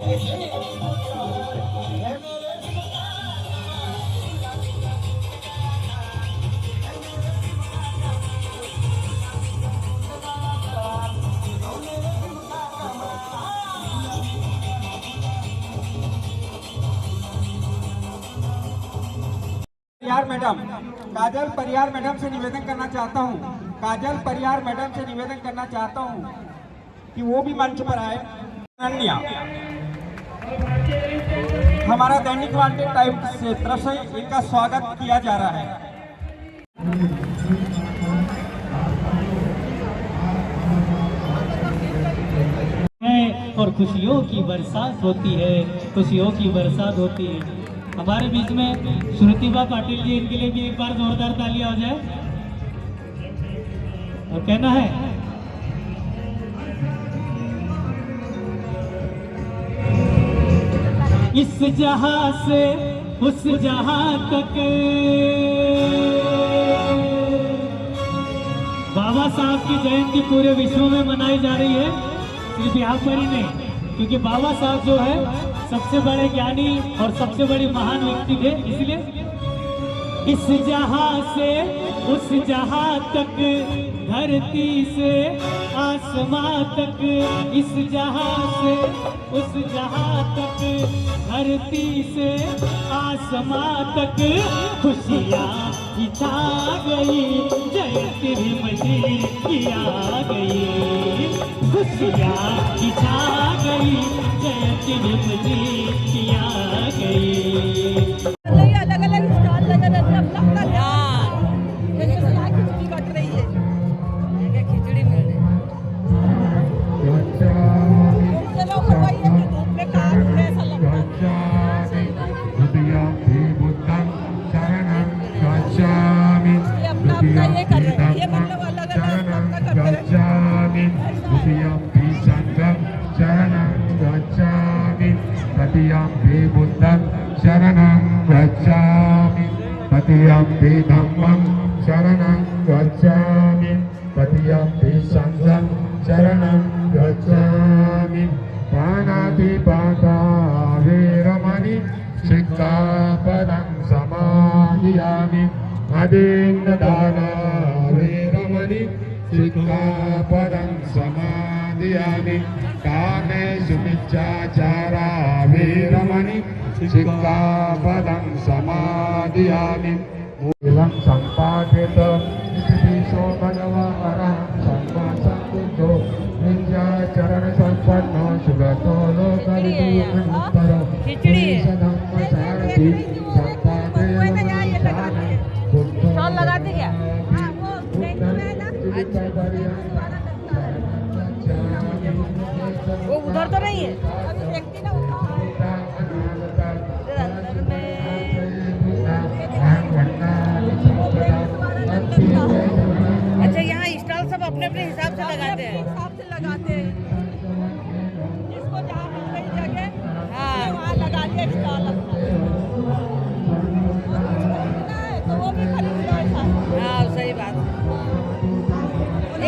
परिहार madam, काजल परिहार madam से निवेदन करना चाहता हूँ, काजल परिहार मैडम से निवेदन करना चाहता हूँ कि वो भी मंच पर आए। अनन्या, हमारा दैनिक वार्ता टाइप से तरफ से इनका स्वागत किया जा रहा है। और खुशियों की बरसात होती है, खुशियों की बरसात होती है। हमारे बीच में श्रुतिबा पाटिल जी, इनके लिए भी एक बार जोरदार तालियां हो जाए। और कहना है इस जहां से उस जहां तक बाबा साहब की जयंती पूरे विश्व में मनाई जा रही है, सिर्फ यहाँ पर ही नहीं, क्योंकि बाबा साहब जो है सबसे बड़े ज्ञानी और सबसे बड़ी महान व्यक्ति थे। इसलिए इस जहां से उस जहां तक, धरती से आसमां तक, इस जहां से उस जहां तक, धरती से आसमां तक खुशियाँ ही छा गई, जयंती भीम की आ गई, खुशियाँ ही छा गई, जयंती भीम की आ गई। अलग अलग स्टॉल लगा रहते हैं, अपना अपना यहाँ खिचड़ी बट रही है, खिचड़ी मिल रही है। लोग भैया की धूप में काम में ऐसा लगता है। ये अपना अपना ये कर रहे हैं, ये मतलब अलग अलग अपना करते रहते गच्छामि ततियम्पि धम्मं शरणं गच्छामि ततियम्पि संघं शरणं गच्छामि पाणातिपाता वेरमणि सिक्खापदं समादियामि अदीन्नदाना वेरमणि सिक्खापदं समादियामि कामेषु मिथ्याचारा वेरमणि सिक्खापदं समादियामि एवं सम्पादित इतिविशो भगवा अरहं सम्मा सम्बुद्धो विद्याचरण सम्पन्नो सुगतो लोकविदुःखमुत्तरो धम्म सारथि स्टॉल लगाते क्या? वो उधर तो नहीं है, अभी देखती ना अच्छा, यहाँ स्टॉल सब अपने अपने हिसाब से लगाते हैं, जिसको जहाँ मिल रही जगह हाँ वहाँ लगा दिया स्टॉल अपना, तो वो भी खरीद लो ऐसा। हाँ सही बात,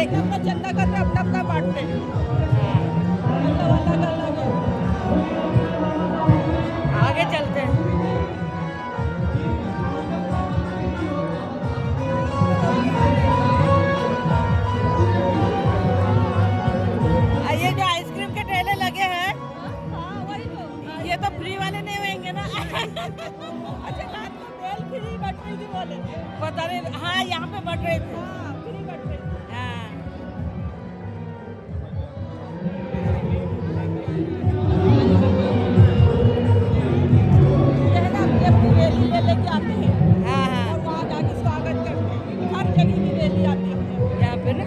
एक अपना चंदा करते अपना अपना बांटते हैं। अलग अलग आगे चलते हैं। ये जो आइसक्रीम के ठेले लगे हैं, ये तो फ्री वाले नहीं होंगे ना? अच्छा, रात को बेल फ्री बट रही थी बोले, पता नहीं। हाँ यहाँ पे बट रहे थे, फ्री बट रही थी। हाँ लेके आते हैं। हाँ हाँ, और वहाँ जाके स्वागत करते हैं, हर जगह की रैली आती है यहाँ पे ना।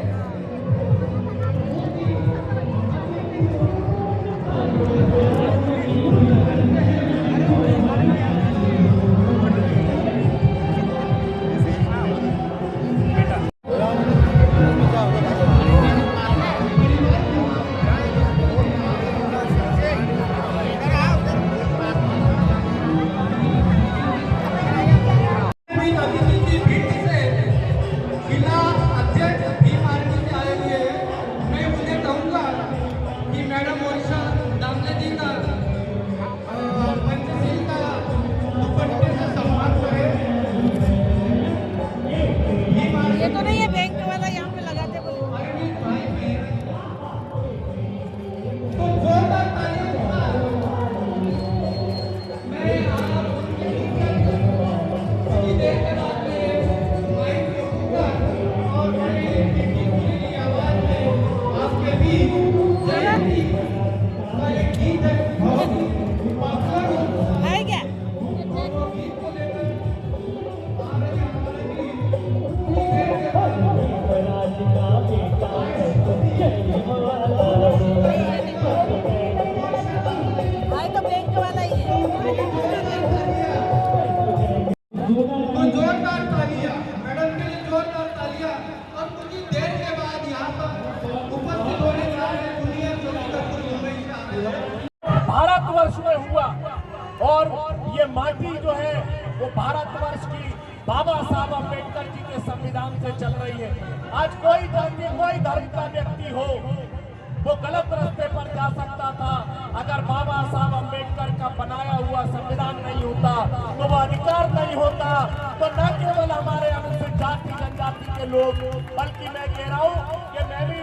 होने वाला ही है। तो जोरदार तालियां मैडम के लिए, जोरदार तालियां। और कुछ ही देर के बाद यहाँ पर उपस्थित होने जा रहे हैं जूनियर जो मुंबई से आते हैं। भारतवर्ष में हुआ और ये माटी जो है वो भारतवर्ष की बाबा साहब अम्बेडकर जी के संविधान से चल रही है। आज कोई जाति कोई धर्म का व्यक्ति हो वो गलत रास्ते पर जा सकता था। अगर बाबा साहब अम्बेडकर का बनाया हुआ संविधान नहीं होता तो वो अधिकार नहीं होता। तो न केवल हमारे अनुसूचित जाति जनजाति के लोग, बल्कि मैं कह रहा हूँ कि मैं भी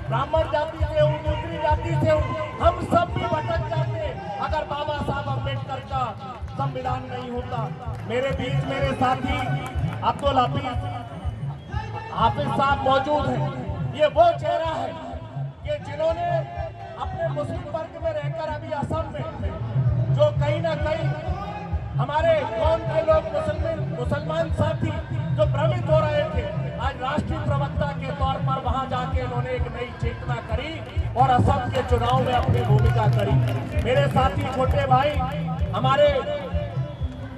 ब्राह्मण जाति से हूँ, दूसरी जाति से हूँ, हम सब भी भटक जाते अगर बाबा साहब अम्बेडकर का संविधान नहीं होता। मेरे बीच मेरे साथी अब्दुल हाफिज साहब मौजूद हैं। ये वो चेहरा है कि जिन्होंने अपने मुस्लिम वर्ग में रहकर अभी असम में जो कहीं ना कहीं हमारे कौम के लोग मुसलमान साथी जो भ्रमित हो रहे थे, आज राष्ट्रीय प्रवक्ता के तौर पर वहां जाके इन्होंने एक नई चेतना करी और असम के चुनाव में अपनी भूमिका करी। मेरे साथी छोटे भाई हमारे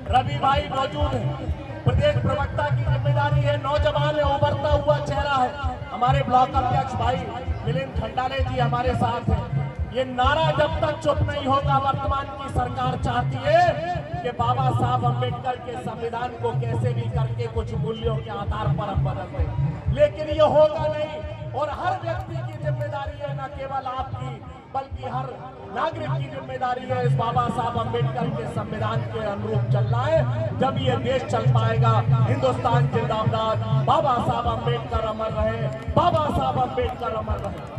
रवि भाई मौजूद हैं। प्रदेश प्रवक्ता की जिम्मेदारी है, नौजवान है, उभरता हुआ चेहरा है। हमारे ब्लॉक अध्यक्ष भाई मिलिंद खंडाले जी हमारे साथ हैं। ये नारा जब तक चुप नहीं होगा, वर्तमान की सरकार चाहती है कि बाबा साहब अम्बेडकर के संविधान को कैसे भी करके कुछ मूल्यों के आधार पर हम बदल दें, लेकिन ये होगा नहीं। और हर व्यक्ति की जिम्मेदारी है, न केवल आपकी बल्कि हर नागरिक की जिम्मेदारी है इस बाबा साहब अम्बेडकर के संविधान के अनुरूप चलना है। जब ये देश चल पाएगा। हिंदुस्तान जिंदाबाद, बाबा साहब अम्बेडकर अमर रहे, बाबा साहब अम्बेडकर अमर रहे।